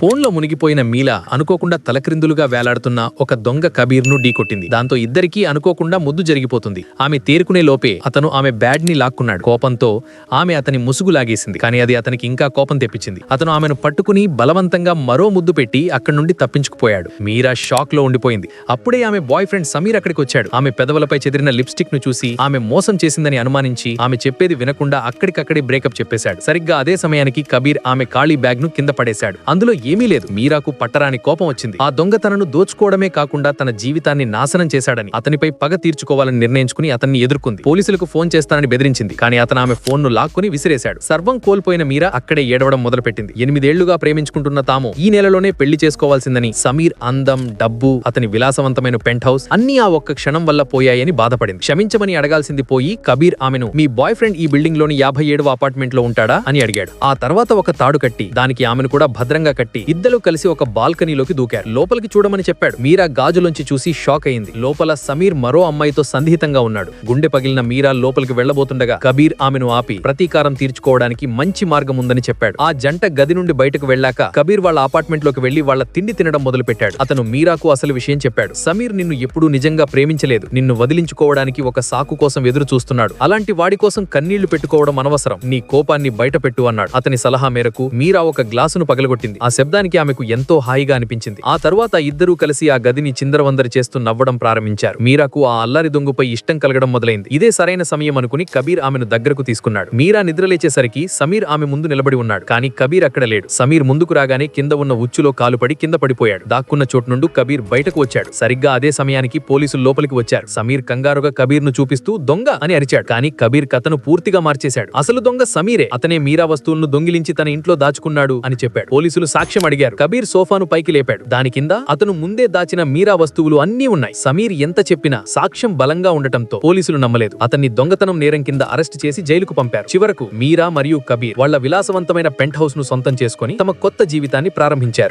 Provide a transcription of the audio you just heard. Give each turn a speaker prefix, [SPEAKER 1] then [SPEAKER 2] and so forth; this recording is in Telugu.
[SPEAKER 1] ఫోన్లో మునిగిపోయిన మీలా అనుకోకుండా తలక్రిందులుగా వేలాడుతున్న ఒక దొంగ కబీర్ను ఢీకొట్టింది. దాంతో ఇద్దరికీ అనుకోకుండా ముద్దు జరిగిపోతుంది. ఆమె తేరుకునే లోపే అతను ఆమె బ్యాడ్ ని లాక్కున్నాడు. కోపంతో ఆమె అతని ముసుగు లాగేసింది. కానీ అది అతనికి ఇంకా కోపం తెప్పించింది. అతను ఆమెను పట్టుకుని బలవంతంగా మరో ముద్దు పెట్టి అక్కడి నుండి తప్పించుకుపోయాడు. మీరా షాక్ లో ఉండిపోయింది. అప్పుడే ఆమె బాయ్ ఫ్రెండ్ సమీర్ అక్కడికి వచ్చాడు. ఆమె పెదవులపై చెదిరిన లిప్స్టిక్ ను చూసి ఆమె మోసం చేసిందని అనుమానించి ఆమె చెప్పేది వినకుండా అక్కడికక్కడే బ్రేకప్ చెప్పేశాడు. సరిగ్గా అదే సమయానికి కబీర్ ఆమె ఖాళీ బ్యాగ్ ను కింద పడేశాడు. అందులో ఏమీ లేదు. మీరాకు పట్టరాని కోపం వచ్చింది. ఆ దొంగ తనను దోచుకోవడమే కాకుండా తన జీవితాన్ని నాశనం చేశాడని, అతనిపై పగ తీర్చుకోవాలని నిర్ణయించుకుని అతన్ని ఎదుర్కొంది. పోలీసులకు ఫోన్ చేస్తానని బెదిరించింది. కానీ అతను ఆమె ఫోన్ ను లాక్కుని విసిరేశాడు. సర్వం కోల్పోయిన మీరా అక్కడే ఏడవడం మొదలుపెట్టింది. 8 ఏళ్లుగా ప్రేమించుకుంటున్న తాము ఈ నెలలోనే పెళ్లి చేసుకోవాల్సిందని, సమీర్ అందం, డబ్బు, అతని విలాసవంతమైన పెంట్ హౌస్ అన్నీ ఆ ఒక్క క్షణం వల్ల పోయాయని బాధపడింది. క్షమించమని అడగాల్సింది పోయి కబీర్ ఆమెను, మీ బాయ్ ఫ్రెండ్ ఈ బిల్డింగ్ లోని 57వ అపార్ట్మెంట్ లో ఉంటాడా అని అడిగాడు. ఆ తర్వాత ఒక తాడు కట్టి దానికి ఆమెను కూడా భద్రంగా కట్టి ఇద్దరు కలిసి ఒక బాల్కనీలోకి దూకారు. లోపలికి చూడమని చెప్పాడు. మీరా గాజులోంచి చూసి షాక్ అయింది. లోపల సమీర్ మరో అమ్మాయితో సన్నిహితంగా ఉన్నాడు. గుండె పగిలిన మీరా లోపలికి వెళ్లబోతుండగా కబీర్ ఆమెను ఆపి ప్రతీకారం తీర్చుకోవడానికి మంచి మార్గం ఉందని చెప్పాడు. ఆ జంట గది నుండి బయటకు వెళ్లాక కబీర్ వాళ్ళ అపార్ట్మెంట్ లోకి వెళ్లి వాళ్ళ తిండి తినడం మొదలు పెట్టాడు. అతను మీరాకు అసలు విషయం చెప్పాడు. సమీర్ నిన్ను ఎప్పుడూ నిజంగా ప్రేమించలేదు. నిన్ను వదిలించుకోవడానికి ఒక సాకు కోసం ఎదురు చూస్తున్నాడు. అలాంటి వాడి కోసం కన్నీళ్లు పెట్టుకోవడం అనవసరం. నీ కోపాన్ని బయట పెట్టు అన్నాడు. అతని సలహా మేరకు మీరా ఒక గ్లాసును పగలగొట్టింది. ఆ శబ్దానికి ఆమెకు ఎంతో హాయిగా అనిపించింది. ఆ తరువాత ఇద్దరూ కలిసి ఆ గదిని చిందరవందరి చేస్తూ నవ్వడం ప్రారంభించారు. మీరాకు ఆ అల్లరి దొంగపై ఇష్టం కలగడం మొదలైంది. ఇదే సరైన సమయం అనుకుని కబీర్ ఆమెను దగ్గరకు తీసుకున్నాడు. మీరా నిద్రలేచేసరికి సమీర్ ఆమె ముందు నిలబడి ఉన్నాడు. కానీ కబీర్ అక్కడ లేడు. సమీర్ ముందుకు రాగానే కింద ఉన్న ఉచ్చులో కాలుపడి కింద పడిపోయాడు. దాక్కున్న చోటు నుండి కబీర్ బయటకు వచ్చాడు. సరిగ్గా అదే సమయానికి పోలీసులు లోపలికి వచ్చారు. సమీర్ కంగారుగా కబీర్ ను చూపిస్తూ దొంగ అని అరిచాడు. కానీ కబీర్ కథను పూర్తిగా మార్చేశాడు. అసలు దొంగ సమీరే. అతనే మీరా వస్తువులను దొంగిలించి తన ఇంట్లో దాచుకున్నాడు అని చెప్పాడు. పోలీసులు సాక్ష్యం అడిగారు. కబీర్ సోఫాను పైకి లేపాడు. దాని కింద అతను ముందే దాచిన మీరా వస్తువులు అన్నీ ఉన్నాయి. సమీర్ ఎంత చెప్పినా సాక్ష్యం బలంగా ఉండటంతో పోలీసులు నమ్మలేదు. అతన్ని దొంగతనం నేరం కింద అరెస్ట్ చేసి జైలుకు పంపారు. చివరకు మీరా మరియు కబీర్ వాళ్ల విలాసవంతమైన పెంట్ హౌస్ ను సొంతం చేసుకుని తమ కొత్త జీవితాన్ని ప్రారంభించారు.